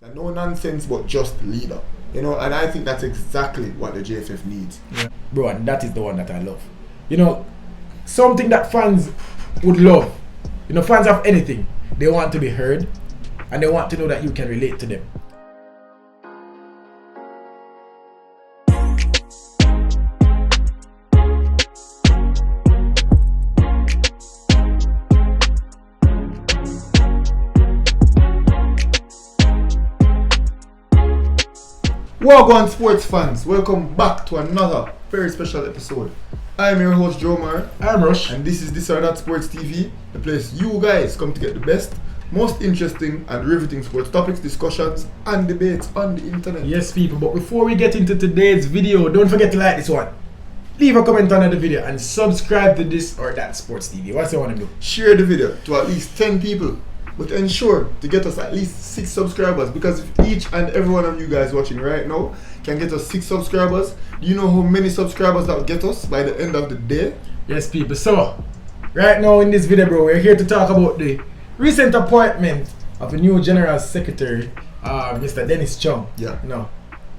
A no nonsense but just leader. You know, and I think that's exactly what the JFF needs. Yeah. Bro, and that is the one that I love. You know, something that fans would love. You know, fans of anything, they want to be heard and they want to know that you can relate to them. Welcome sports fans, welcome back to another very special episode. I'm your host Joe Mar. I'm Rush. And this is This or That Sports TV, the place you guys come to get the best, most interesting and riveting sports topics, discussions and debates on the internet. Yes people, but before we get into today's video, don't forget to like this one. Leave a comment under the video and subscribe to This or That Sports TV. What's you want to do? Share the video to at least 10 people. But ensure to get us at least 6 subscribers, because if each and every one of you guys watching right now can get us 6 subscribers, do you know how many subscribers that will get us by the end of the day? Yes people, so right now in this video bro, we're here to talk about the recent appointment of the new General Secretary, Mr. Dennis Chong. Yeah. No,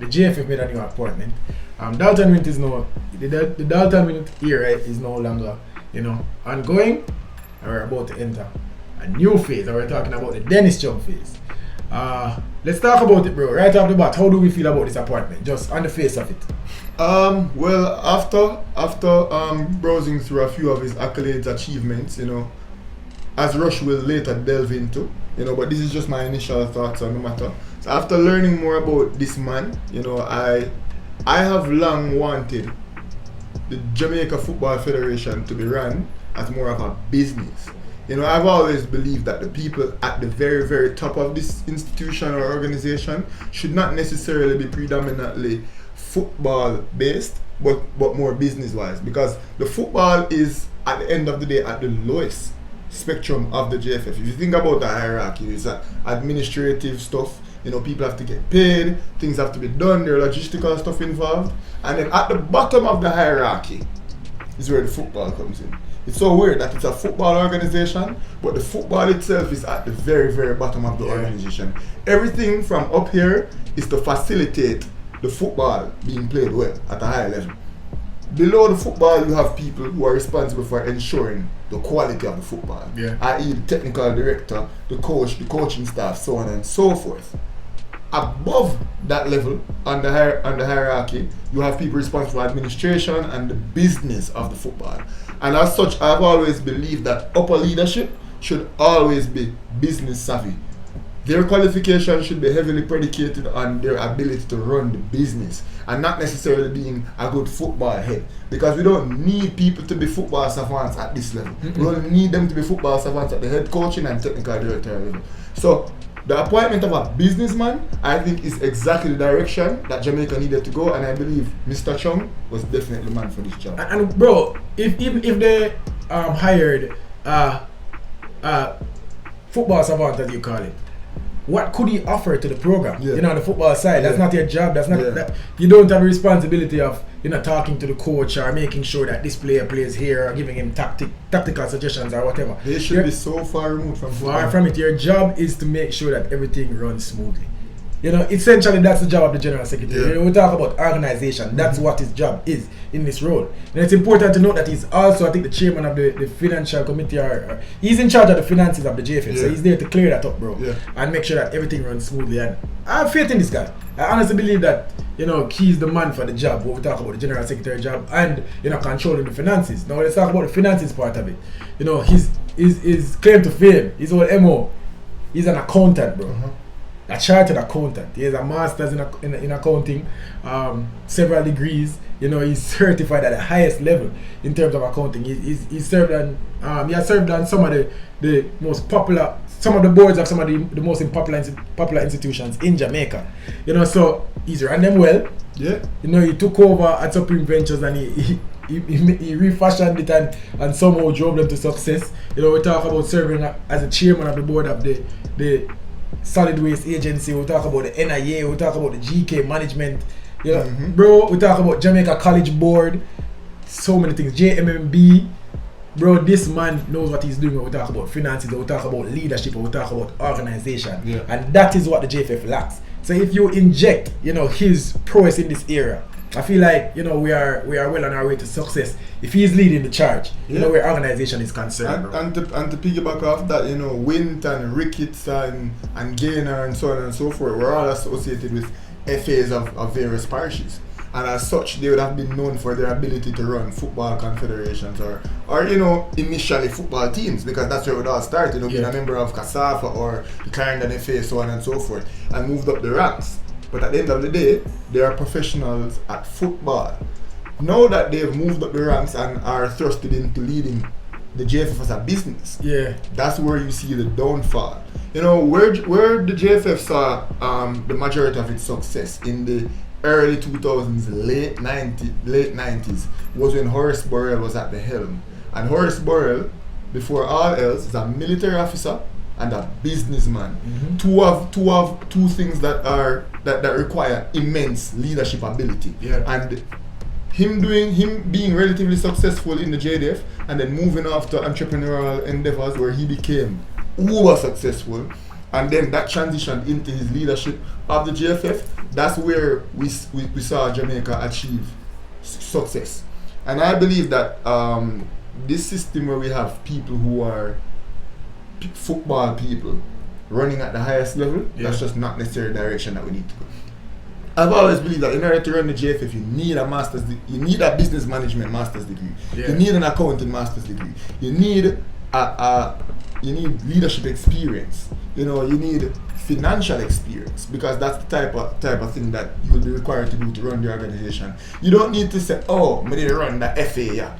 the JFF made a new appointment. Dalton Wint is no, the Dalton Wint era is no longer, ongoing, and we're about to enter a new phase, and we're talking about the Dennis Chong phase. Let's talk about it, bro. Right off the bat, how do we feel about this appointment, just on the face of it? Well, after browsing through a few of his accolades, achievements, as Rush will later delve into, but this is just my initial thoughts on the matter. So after learning more about this man, I have long wanted the Jamaica Football Federation to be run as more of a business. I've always believed that the people at the very, very top of this institution or organization should not necessarily be predominantly football based, but more business wise, because the football is at the end of the day at the lowest spectrum of the JFF. If you think about the hierarchy, it's administrative stuff, people have to get paid, things have to be done, there are logistical stuff involved, and then at the bottom of the hierarchy is where the football comes in. It's so weird that it's a football organization, but the football itself is at the very, very bottom of the organization. Everything from up here is to facilitate the football being played well at a high level. Below the football, you have people who are responsible for ensuring the quality of the football, i.e. the technical director, the coach, the coaching staff, so on and so forth. Above that level, on the hierarchy, you have people responsible for administration and the business of the football. And as such, I've always believed that upper leadership should always be business savvy. Their qualification should be heavily predicated on their ability to run the business and not necessarily being a good football head. Because we don't need people to be football savants at this level. We only need them to be football savants at the head coaching and technical director level. So the appointment of a businessman, I think, is exactly the direction that Jamaica needed to go, and I believe Mr. Chong was definitely the man for this job. And bro, if they hired football savant, as you call it, what could he offer to the program? The football side, that's not your job. That's not that, you don't have a responsibility of talking to the coach or making sure that this player plays here or giving him tactical suggestions or whatever. They should be so far removed from football. Far from it. Your job is to make sure that everything runs smoothly. Essentially that's the job of the General Secretary. We talk about organization. That's what his job is in this role. And it's important to note that he's also, I think, the chairman of the financial committee, or he's in charge of the finances of the JFF. So he's there to clear that up, bro, and make sure that everything runs smoothly. And I have faith in this guy. I honestly believe that he's the man for the job. When we talk about the General Secretary job and controlling the finances. Now let's talk about the finances part of it. His claim to fame, his whole MO, he's an accountant, bro. A chartered accountant. He has a master's in accounting, several degrees. He's certified at the highest level in terms of accounting. He's served on he has served on some of the most popular, some of the boards of some of the most popular institutions in Jamaica. So he's run them well. He took over at Supreme Ventures and he refashioned it and somehow drove them to success. We talk about serving as a chairman of the board of the Solid Waste Agency. We talk about the NIA. We talk about the GK management. Bro, we talk about Jamaica College Board. So many things. JMMB. bro, this man knows what he's doing when we talk about finances, when we talk about leadership, when we talk about organization. Yeah. And that is what the JFF lacks. So if you inject, his prowess in this area, I feel like, we are well on our way to success if he's leading the charge, where organization is concerned. And to piggyback off that, Wint and Ricketts and Gaynor and so on and so forth were all associated with FAs of various parishes. And as such, they would have been known for their ability to run football confederations or initially football teams, because that's where it would all start, being a member of CASAFA or the Clarendon FA, so on and so forth, and moved up the ranks. But at the end of the day, they are professionals at football. Now that they've moved up the ranks and are thrusted into leading the JFF as a business, that's where you see the downfall. Where the JFF saw the majority of its success in the early 2000s, late 90s, was when Horace Burrell was at the helm. And Horace Burrell, before all else, is a military officer and a businessman. Mm-hmm. Two things that require immense leadership ability. Yeah. And him being relatively successful in the JDF and then moving off to entrepreneurial endeavors where he became uber successful, and then that transitioned into his leadership of the JFF. That's where we saw Jamaica achieve success. And I believe that this system where we have people who are football people running at the highest level, that's just not necessarily the direction that we need to go. I've always believed that in order to run the JFF, you need a master's you need a business management master's degree. Yeah. You need an accounting master's degree. You need you need leadership experience. You need financial experience, because that's the type of thing that you will be required to do to run the organization. You don't need to say, oh, I need to run the FA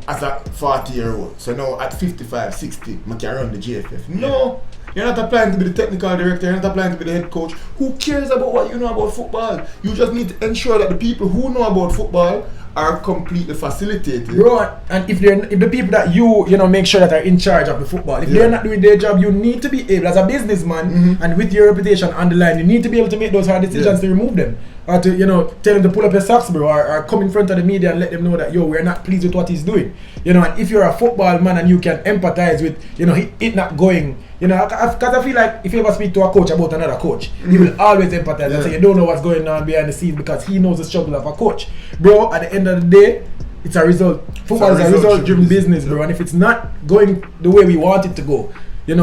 as a 40-year-old. So now at 55, 60, I can run the JFF. No. You're not applying to be the technical director, you're not applying to be the head coach. Who cares about what you know about football? You just need to ensure that the people who know about football are completely facilitated. Bro, and if the people that you make sure that are in charge of the football, if they're not doing their job, you need to be able, as a businessman, and with your reputation on the line, you need to be able to make those hard decisions to remove them. Or to, tell him to pull up his socks, bro, or come in front of the media and let them know that, we're not pleased with what he's doing. And if you're a football man and you can empathize with, it not going, because I feel like if you ever speak to a coach about another coach, he will always empathize and say you don't know what's going on behind the scenes, because he knows the struggle of a coach. Bro, at the end of the day, it's a result. Football is a result-driven business, bro, and if it's not going the way we want it to go,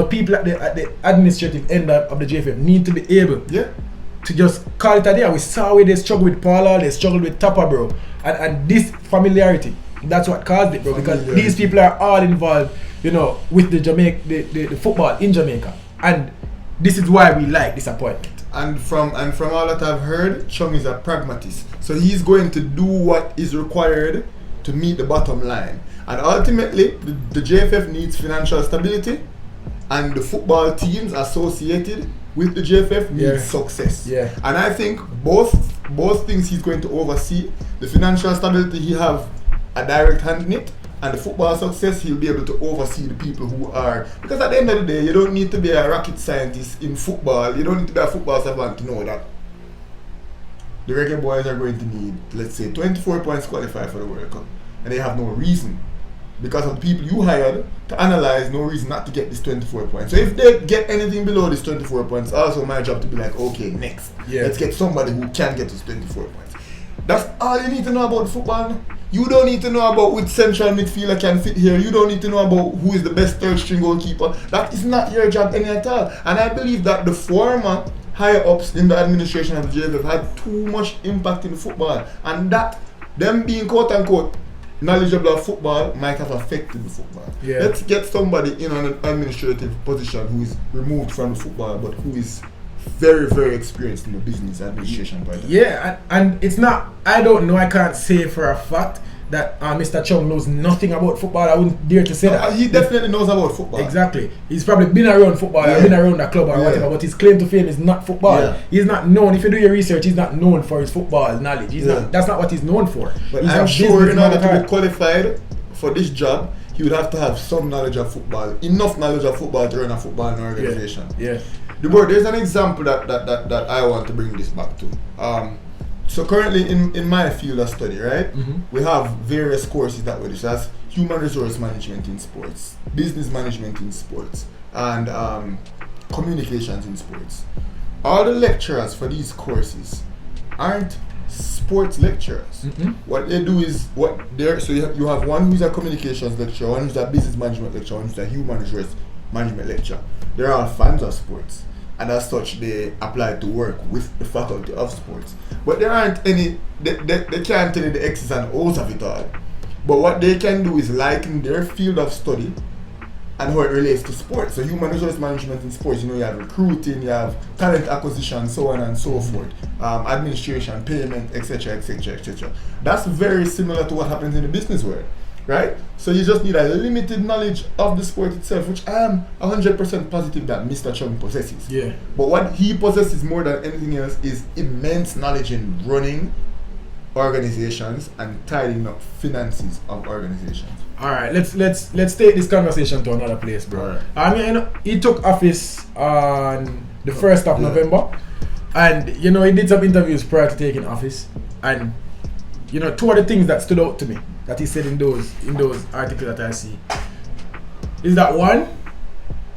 people at the administrative end of the JFF need to be able to just call it a day. We saw where they struggle with Paula, they struggle with Tapa, bro, and this familiarity, that's what caused it, bro, because these people are all involved, with the football in Jamaica, and this is why we like this appointment. And from all that I've heard, Chong is a pragmatist, so he's going to do what is required to meet the bottom line. And ultimately, the JFF needs financial stability, and the football teams associated with the JFF need success. Yeah. And I think both things he's going to oversee. The financial stability, he have a direct hand in it, and the football success, he'll be able to oversee the people who are, because at the end of the day, you don't need to be a rocket scientist in football. You don't need to be a football savant to know that the Reggae Boys are going to need, let's say, 24 points to qualify for the World Cup, and they have no reason, because of the people you hired to analyze, no reason not to get this 24 points. So if they get anything below this 24 points, also my job to be like, okay, next, let's get somebody who can get this 24 points. That's all you need to know about football. You don't need to know about which central midfielder can fit here. You don't need to know about who is the best third string goalkeeper. That is not your job any at all. And I believe that the former higher ups in the administration of the JFF had too much impact in football, and that them being quote unquote knowledgeable of football might have affected the football. Yeah. Let's get somebody in an administrative position who is removed from the football, but who is very, very experienced in the business administration part. Yeah, and it's not, I don't know, I can't say for a fact that Mr. Chong knows nothing about football. I wouldn't dare to say that. He definitely knows about football. Exactly. He's probably been around football, or been around the club or whatever, but his claim to fame is not football. Yeah. He's not known, if you do your research, he's not known for his football knowledge. He's not, that's not what he's known for. But he's I'm sure in order to be qualified for this job, he would have to have some knowledge of football, enough knowledge of football to run a football organization. Yeah. There's an example that I want to bring this back to. So currently in my field of study, right, we have various courses that we do. So that's human resource management in sports, business management in sports, and communications in sports. All the lecturers for these courses aren't sports lecturers. What they do is so you have one who's a communications lecturer, one who's a business management lecturer, one who's a human resource management lecturer. They're all fans of sports, and as such they apply to work with the faculty of sports. But there aren't any, they can't tell you the X's and O's of it all. But what they can do is liken their field of study and how it relates to sports. So human resource management in sports, you have recruiting, you have talent acquisition, so on and so forth, administration, payment, etc., etc., etc. That's very similar to what happens in the business world, right? So you just need a limited knowledge of the sport itself, which I am 100% positive that Mr. Chung possesses. Yeah. But what he possesses more than anything else is immense knowledge in running organizations and tidying up finances of organizations. All right, let's take this conversation to another place, bro. Right. I mean, he took office on the 1st of November, and he did some interviews prior to taking office, and two of the things that stood out to me that he said in those articles that I see is that one,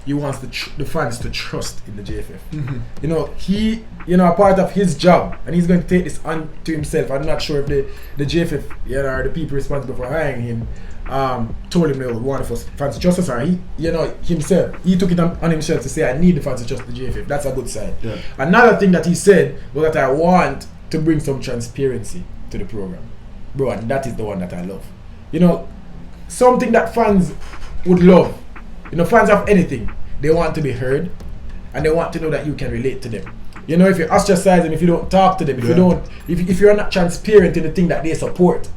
he wants the fans to trust in the JFF. He a part of his job, and he's going to take this on to himself. I'm not sure if the JFF or the people responsible for hiring him told him they would want the fans to trust us, or he himself, he took it on himself to say, I need the fans to trust the JFF. That's a good sign. Yeah. Another thing that he said was that I want to bring some transparency to the program, bro, and that is the one that I love. Something that fans would love. Fans of anything, they want to be heard, and they want to know that you can relate to them. If you ostracize them, if you don't talk to them, if you're not transparent in the thing that they support,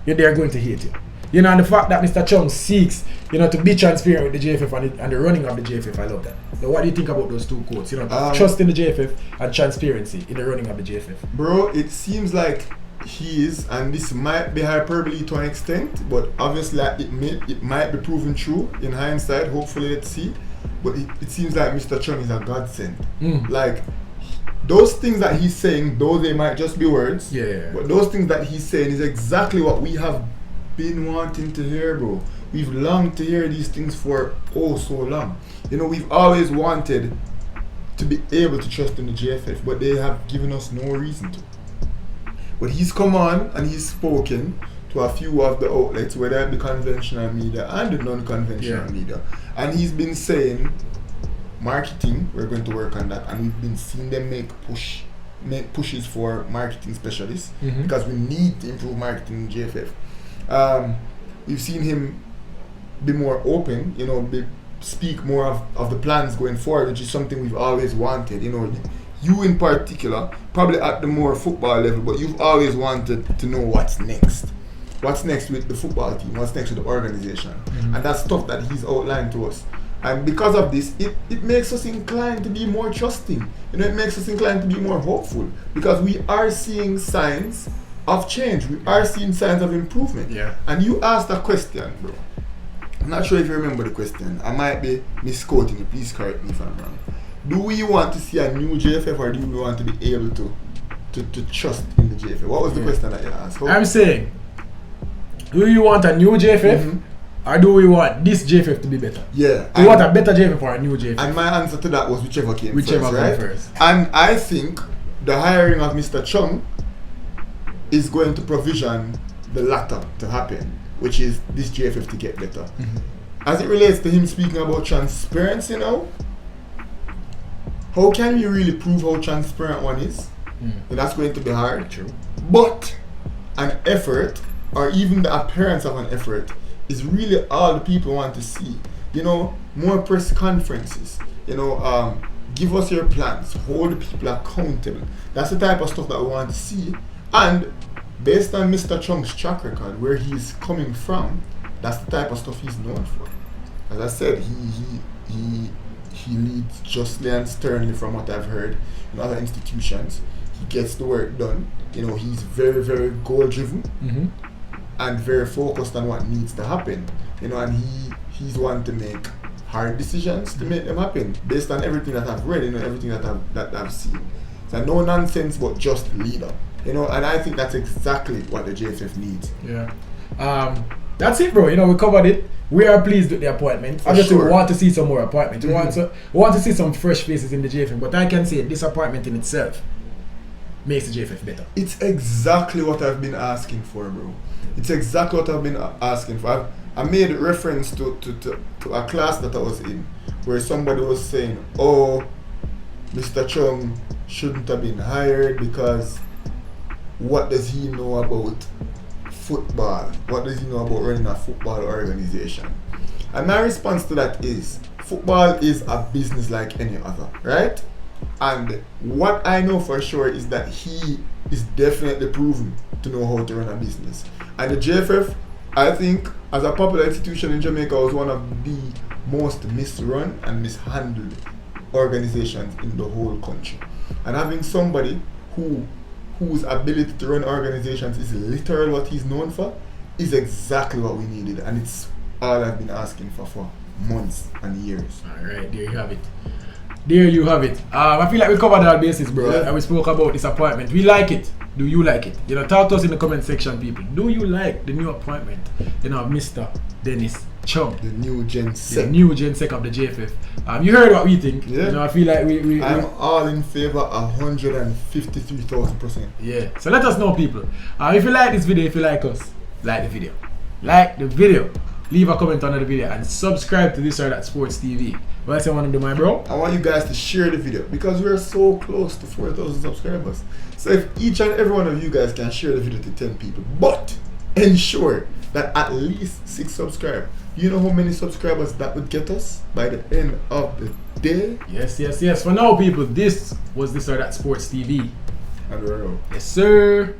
they're going to hate you. And the fact that Mr. Chong seeks, to be transparent with the JFF and the running of the JFF, I love that. So what do you think about those two quotes? Trust in the JFF and transparency in the running of the JFF. Bro, it seems like he is, and this might be hyperbole to an extent, but obviously it might be proven true in hindsight. Hopefully, let's see. But it seems like Mr. Chung is a godsend. Like, those things that he's saying, though they might just be words, but those things that he's saying is exactly what we have been wanting to hear, bro. We've longed to hear these things for so long. We've always wanted to be able to trust in the JFF, but they have given us no reason to. But he's come on and he's spoken to a few of the outlets, whether it be conventional media and the non-conventional media. And he's been saying, marketing, we're going to work on that. And we've been seeing them make pushes for marketing specialists, because we need to improve marketing in JFF. We've seen him be more open, speak more of the plans going forward, which is something we've always wanted. You in particular, probably at the more football level, but you've always wanted to know what's next. What's next with the football team? What's next with the organization? And that's stuff that he's outlined to us. And because of this, it makes us inclined to be more trusting. It makes us inclined to be more hopeful, because we are seeing signs of change. We are seeing signs of improvement. Yeah. And you asked a question, bro. I'm not sure if you remember the question. I might be misquoting you. Please correct me if I'm wrong. Do we want to see a new JFF, or do we want to be able to trust in the JFF? What was the question that you asked? I'm saying, do you want a new JFF, or do we want this JFF to be better? Yeah. Do you want a better JFF or a new JFF? And my answer to that was whichever came first. And I think the hiring of Mr. Chong is going to provision the latter to happen, which is this JFF to get better. As it relates to him speaking about transparency now, how can you really prove how transparent one is? And that's going to be hard. True. But an effort, or even the appearance of an effort, is really all the people want to see. More press conferences. Give us your plans. Hold the people accountable. That's the type of stuff that we want to see. And based on Mr. Chung's track record, where he's coming from, that's the type of stuff he's known for. As I said, he leads justly and sternly from what I've heard in other institutions. He gets the work done. He's very, very goal-driven and very focused on what needs to happen. And he's one to make hard decisions to make them happen based on everything that I've read, everything that I've seen. So no nonsense, but just leader. And I think that's exactly what the JFF needs. Yeah. That's it, bro. You know, we covered it. We are pleased with the appointment. Obviously, we want to see some more appointments. We want to see some fresh faces in the JFF. But I can say this appointment in itself makes the JFF better. It's exactly what I've been asking for, bro. It's exactly what I've been asking for. I made reference to a class that I was in where somebody was saying, oh, Mr. Chong shouldn't have been hired because what does he know about football? What does he know about running a football organization? And my response to that is, football is a business like any other, right? And what I know for sure is that he is definitely proven to know how to run a business. And the JFF, I think, as a popular institution in Jamaica, was one of the most misrun and mishandled organizations in the whole country. And having somebody whose ability to run organizations is literally what he's known for is exactly what we needed, and it's all I've been asking for months and years. Alright, there you have it. There you have it. I feel like we covered all bases, bro. Yeah. And we spoke about this appointment. We like it. Do you like it? You know, talk to us in the comment section, people. Do you like the new appointment, you know, Mr. Dennis Chong, The new Gen Sec. the new Gen Sec of the JFF? You heard what we think. Yeah. You know, I feel like I'm all in favor 153,000%. yeah. So let us know, people. If you like this video, if you like us, like the video. Like the video. Leave a comment under the video and subscribe to This or That Sports TV. What else you want to do, my bro? I want you guys to share the video because we're so close to 4,000 subscribers. So if each and every one of you guys can share the video to 10 people, but ensure that at least 6 subscribe. You know how many subscribers that would get us by the end of the day? Yes. For now, people, this was This or That Sports TV. And we're out. Yes, sir.